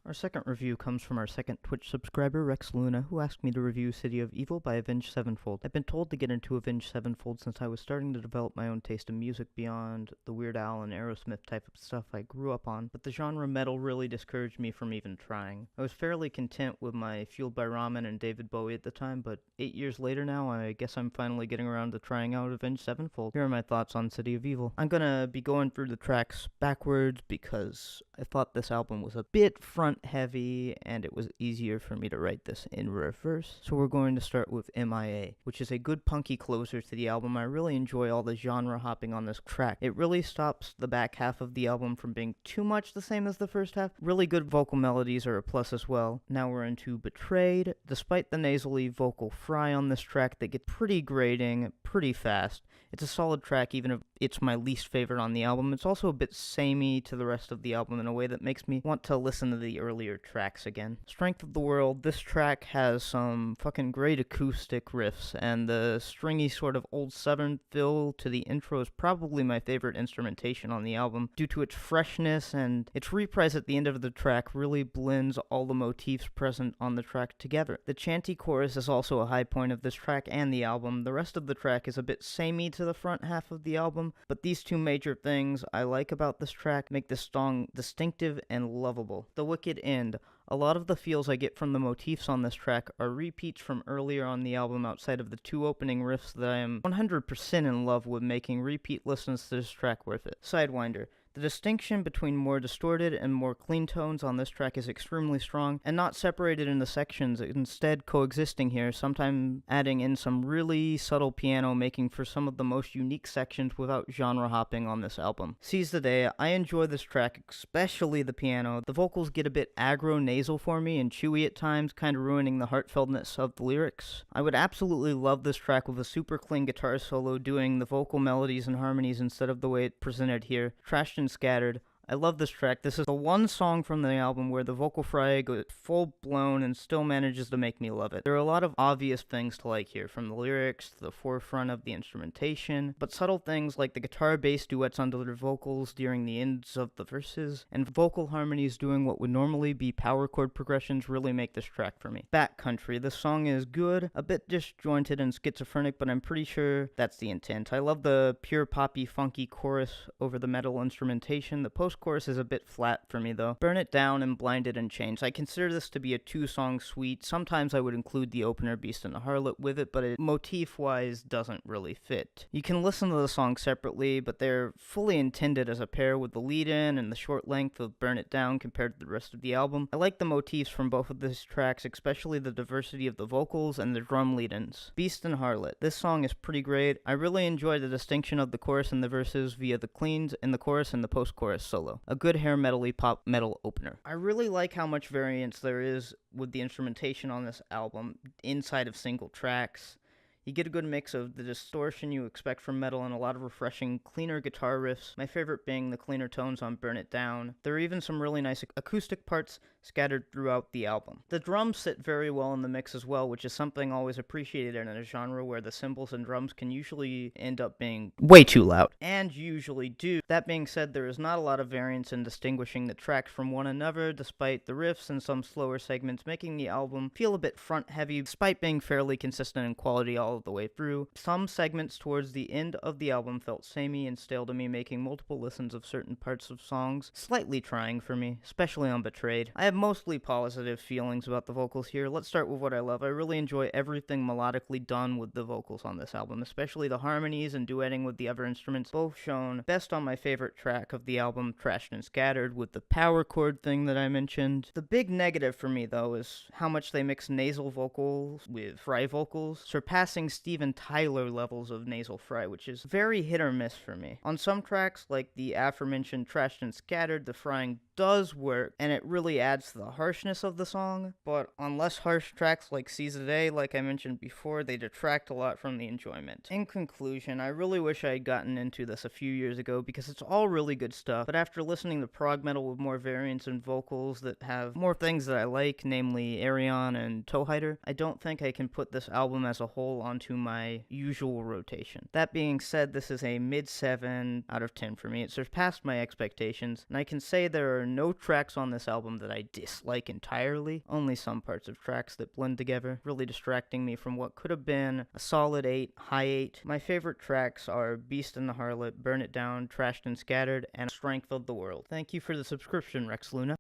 Our second review comes from our second Twitch subscriber, Rex Luna, who asked me to review City of Evil by Avenged Sevenfold. I've been told to get into Avenged Sevenfold since I was starting to develop my own taste in music beyond the Weird Al and Aerosmith type of stuff I grew up on, but the genre metal really discouraged me from even trying. I was fairly content with my Fueled by Ramen and David Bowie at the time, but 8 years later now, I guess I'm finally getting around to trying out Avenged Sevenfold. Here are my thoughts on City of Evil. I'm gonna be going through the tracks backwards because I thought this album was a bit front-heavy, and it was easier for me to write this in reverse. So we're going to start with MIA, which is a good punky closer to the album. I really enjoy all the genre hopping on this track. It really stops the back half of the album from being too much the same as the first half. Really good vocal melodies are a plus as well. Now we're into Betrayed. Despite the nasally vocal fry on this track that gets pretty grating pretty fast, it's a solid track even if it's my least favorite on the album. It's also a bit samey to the rest of the album in a way that makes me want to listen to the earlier tracks again. Strength of the World, this track has some fucking great acoustic riffs, and the stringy sort of old Southern feel to the intro is probably my favorite instrumentation on the album due to its freshness, and its reprise at the end of the track really blends all the motifs present on the track together. The chanty chorus is also a high point of this track and the album. The rest of the track is a bit samey to the front half of the album, but these two major things I like about this track make this song distinctive and lovable. The Wicked End. A lot of the feels I get from the motifs on this track are repeats from earlier on the album outside of the two opening riffs that I am 100% in love with, making repeat listens to this track worth it. Sidewinder. The distinction between more distorted and more clean tones on this track is extremely strong, and not separated into sections, instead coexisting here, sometimes adding in some really subtle piano, making for some of the most unique sections without genre hopping on this album. Seize the Day. I enjoy this track, especially the piano. The vocals get a bit aggro-nasal for me and chewy at times, kind of ruining the heartfeltness of the lyrics. I would absolutely love this track with a super clean guitar solo doing the vocal melodies and harmonies instead of the way it presented here. Trashed and Scattered. I love this track. This is the one song from the album where the vocal fry goes full blown and still manages to make me love it. There are a lot of obvious things to like here, from the lyrics to the forefront of the instrumentation, but subtle things like the guitar-bass duets under the vocals during the ends of the verses, and vocal harmonies doing what would normally be power chord progressions really make this track for me. Backcountry. This song is good, a bit disjointed and schizophrenic, but I'm pretty sure that's the intent. I love the pure poppy funky chorus over the metal instrumentation. The post-chorus is a bit flat for me though. Burn It Down and Blinded and Changed. I consider this to be a two-song suite. Sometimes I would include the opener Beast and the Harlot with it, but it motif-wise doesn't really fit. You can listen to the songs separately, but they're fully intended as a pair, with the lead-in and the short length of Burn It Down compared to the rest of the album. I like the motifs from both of these tracks, especially the diversity of the vocals and the drum lead-ins. Beast and Harlot. This song is pretty great. I really enjoy the distinction of the chorus and the verses via the cleans in the chorus and the post-chorus solo. A good hair metal-y pop metal opener. I really like how much variance there is with the instrumentation on this album inside of single tracks. You get a good mix of the distortion you expect from metal and a lot of refreshing, cleaner guitar riffs, my favorite being the cleaner tones on Burn It Down. There are even some really nice acoustic parts scattered throughout the album. The drums sit very well in the mix as well, which is something always appreciated in a genre where the cymbals and drums can usually end up being way too loud, and usually do. That being said, there is not a lot of variance in distinguishing the tracks from one another, despite the riffs and some slower segments making the album feel a bit front-heavy, despite being fairly consistent in quality all the way through. Some segments towards the end of the album felt samey and stale to me, making multiple listens of certain parts of songs slightly trying for me, especially on Betrayed. I have mostly positive feelings about the vocals here. Let's start with what I love. I really enjoy everything melodically done with the vocals on this album, especially the harmonies and duetting with the other instruments, both shown best on my favorite track of the album, Trashed and Scattered, with the power chord thing that I mentioned. The big negative for me, though, is how much they mix nasal vocals with fry vocals, surpassing Steven Tyler levels of nasal fry, which is very hit or miss for me. On some tracks, like the aforementioned Trashed and Scattered, the frying does work, and it really adds to the harshness of the song, but on less harsh tracks like Seize the Day, like I mentioned before, they detract a lot from the enjoyment. In conclusion, I really wish I had gotten into this a few years ago, because it's all really good stuff, but after listening to prog metal with more variants and vocals that have more things that I like, namely Arion and Toehider, I don't think I can put this album as a whole onto my usual rotation. That being said, this is a mid 7 out of 10 for me. It surpassed my expectations, and I can say there are are no tracks on this album that I dislike entirely, only some parts of tracks that blend together, really distracting me from what could have been a solid 8, high 8. My favorite tracks are Beast and the Harlot, Burn It Down, Trashed and Scattered, and Strength of the World. Thank you for the subscription, Rex Luna.